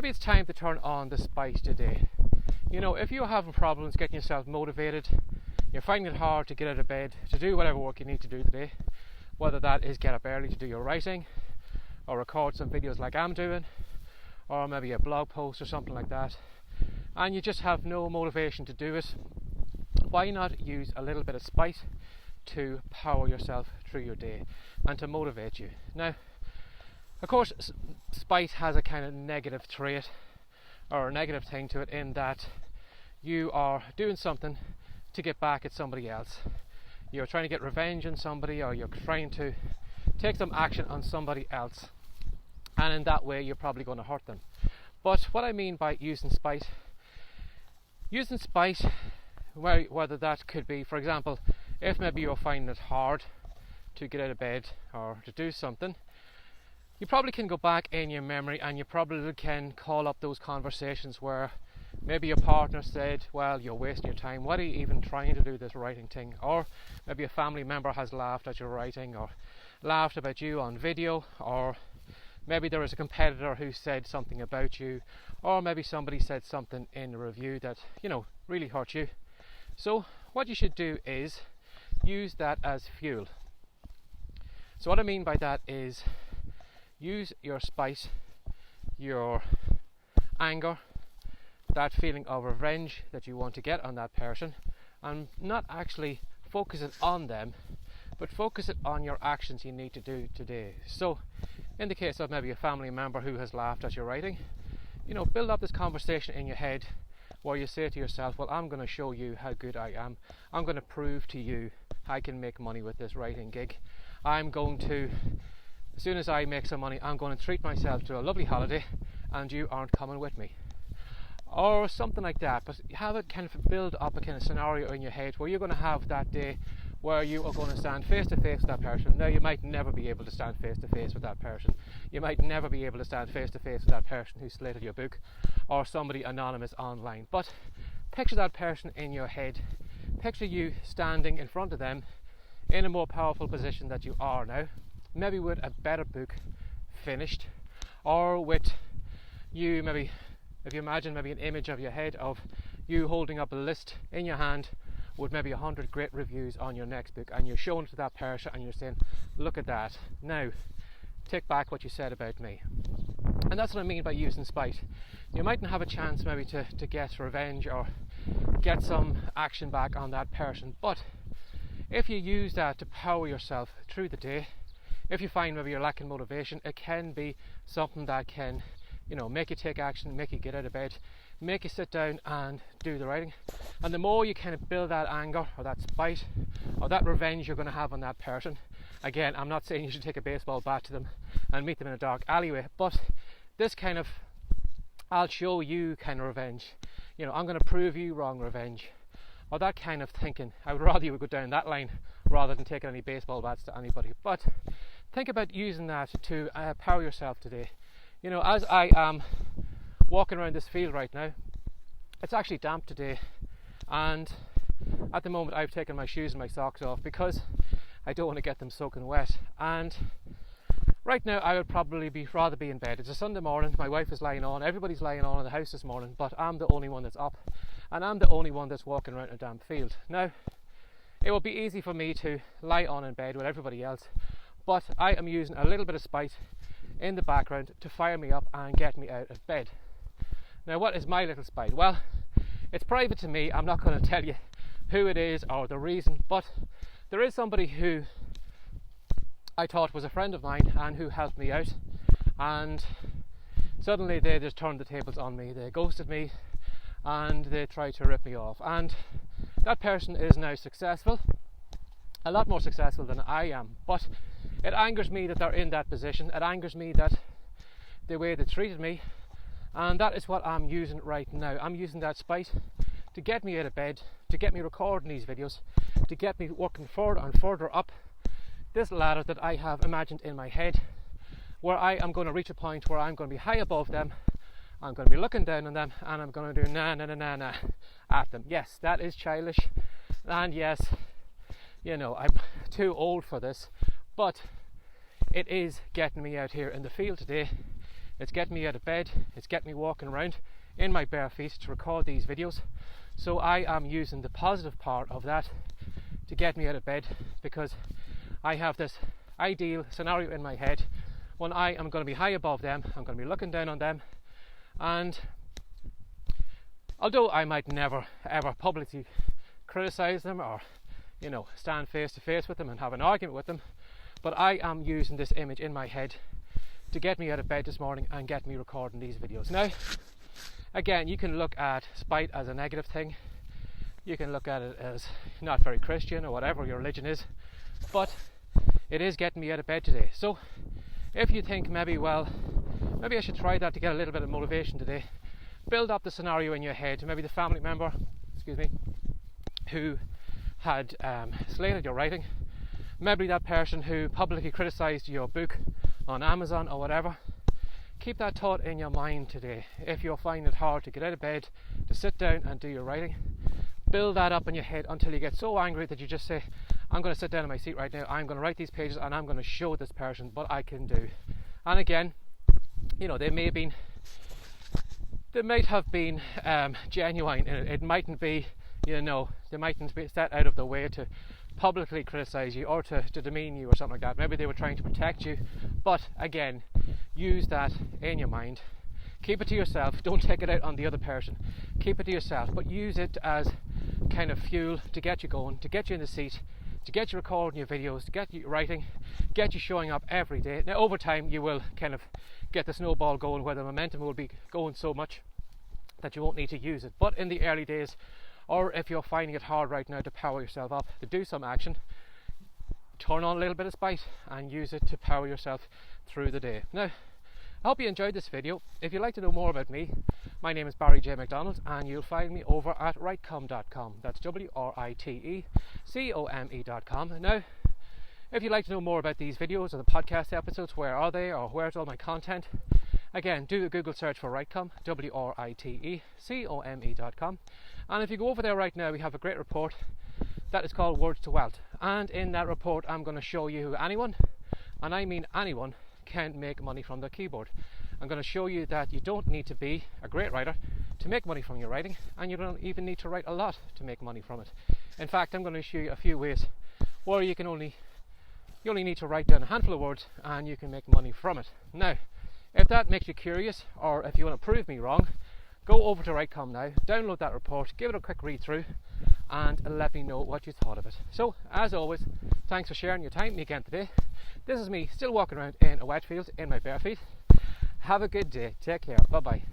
maybe it's time to turn on the spite today. You know, if you're having problems getting yourself motivated, you're finding it hard to get out of bed to do whatever work you need to do today, whether that is get up early to do your writing, or record some videos like I'm doing, or maybe a blog post or something like that, and you just have no motivation to do it, why not use a little bit of spite to power yourself through your day and to motivate you? Now, of course, spite has a kind of negative trait or a negative thing to it, in that you are doing something to get back at somebody else. You're trying to get revenge on somebody, or you're trying to take some action on somebody else, and in that way you're probably going to hurt them. But what I mean by using spite, whether that could be, for example, if maybe you're finding it hard to get out of bed or to do something, you probably can go back in your memory and you probably can call up those conversations where maybe your partner said, well, you're wasting your time, what are you even trying to do this writing thing? Or maybe a family member has laughed at your writing, or laughed about you on video, or maybe there is a competitor who said something about you, or maybe somebody said something in a review that, you know, really hurt you. So what you should do is use that as fuel. So what I mean by that is use your spite, your anger, that feeling of revenge that you want to get on that person, and not actually focus it on them, but focus it on your actions you need to do today. So in the case of maybe a family member who has laughed at your writing, you know, build up this conversation in your head where you say to yourself, well, I'm going to show you how good I am. I'm going to prove to you I can make money with this writing gig. I'm going to, as soon as I make some money, I'm going to treat myself to a lovely holiday, and you aren't coming with me. Or something like that. But have it kind of build up a kind of scenario in your head where you're going to have that day where you are going to stand face to face with that person. Now, you might never be able to stand face to face with that person. You might never be able to stand face to face with that person who slated your book, or somebody anonymous online. But picture that person in your head. Picture you standing in front of them in a more powerful position that you are now, maybe with a better book finished, or with you maybe, if you imagine maybe an image of your head of you holding up a list in your hand with maybe 100 great reviews on your next book, and you're showing it to that person and you're saying, look at that, now take back what you said about me. And that's what I mean by using spite. You mightn't have a chance maybe to get revenge or get some action back on that person, but if you use that to power yourself through the day, if you find maybe you're lacking motivation, it can be something that can, you know, make you take action, make you get out of bed, make you sit down and do the writing. And the more you kind of build that anger or that spite or that revenge you're going to have on that person, again, I'm not saying you should take a baseball bat to them and meet them in a dark alleyway, but this kind of I'll show you kind of revenge, you know, I'm going to prove you wrong revenge, or that kind of thinking. I would rather you would go down that line rather than taking any baseball bats to anybody. But think about using that to power yourself today. You know, as I am walking around this field right now, it's actually damp today, and at the moment I've taken my shoes and my socks off because I don't want to get them soaking wet. And right now I would probably rather be in bed. It's a Sunday morning, my wife is lying on, everybody's lying on in the house this morning, but I'm the only one that's up, and I'm the only one that's walking around a damp field. Now, it would be easy for me to lie on in bed with everybody else, but I am using a little bit of spite in the background to fire me up and get me out of bed. Now, what is my little spite? Well, it's private to me. I'm not going to tell you who it is or the reason, but there is somebody who I thought was a friend of mine and who helped me out, and suddenly they just turned the tables on me. They ghosted me and they tried to rip me off, and that person is now successful, a lot more successful than I am. But it angers me that they're in that position. It angers me that the way they treated me, and that is what I'm using right now. I'm using that spite to get me out of bed, to get me recording these videos, to get me working further and further up this ladder that I have imagined in my head, where I am going to reach a point where I'm going to be high above them. I'm going to be looking down on them, and I'm going to do na na na na na at them. Yes, that is childish, and yes, you know, I'm too old for this, but it is getting me out here in the field today It's getting me out of bed. It's getting me walking around in my bare feet to record these videos. So I am using the positive part of that to get me out of bed, because I have this ideal scenario in my head when I am going to be high above them. I'm going to be looking down on them, and although I might never ever publicly criticize them or, you know, stand face to face with them and have an argument with them, but I am using this image in my head to get me out of bed this morning and get me recording these videos. Now, again, you can look at spite as a negative thing. You can look at it as not very Christian or whatever your religion is, but it is getting me out of bed today. So if you think maybe I should try that to get a little bit of motivation today, build up the scenario in your head. Maybe the family member, who had slated your writing, maybe that person who publicly criticized your book on Amazon or whatever. Keep that thought in your mind today. If you're finding it hard to get out of bed, to sit down and do your writing, build that up in your head until you get so angry that you just say, I'm going to sit down in my seat right now, I'm going to write these pages, and I'm going to show this person what I can do. And again, you know, they might have been genuine. It mightn't be, you know, they mightn't be set out of the way to publicly criticize you or to demean you or something like that. Maybe they were trying to protect you, but again, use that in your mind. Keep it to yourself. Don't take it out on the other person. Keep it to yourself, but use it as kind of fuel to get you going, to get you in the seat, to get you recording your videos, to get you writing, get you showing up every day. Now, over time, you will kind of get the snowball going where the momentum will be going so much that you won't need to use it. But in the early days, or if you're finding it hard right now to power yourself up, to do some action, turn on a little bit of spite and use it to power yourself through the day. Now, I hope you enjoyed this video. If you'd like to know more about me, my name is Barry J. McDonald, and you'll find me over at writecom.com. That's WRITECOME.com. Now, if you'd like to know more about these videos or the podcast episodes, where are they, or where's all my content, again, do a Google search for Writecom, WRITECOME.com. And if you go over there right now, we have a great report that is called Words to Wealth. And in that report, I'm going to show you how anyone, and I mean anyone, can make money from their keyboard. I'm going to show you that you don't need to be a great writer to make money from your writing, and you don't even need to write a lot to make money from it. In fact, I'm going to show you a few ways where you only need to write down a handful of words and you can make money from it. Now, if that makes you curious, or if you want to prove me wrong, go over to Writecom now, download that report, give it a quick read through, and let me know what you thought of it. So, as always, thanks for sharing your time with me again today. This is me still walking around in a wet field in my bare feet. Have a good day. Take care. Bye bye.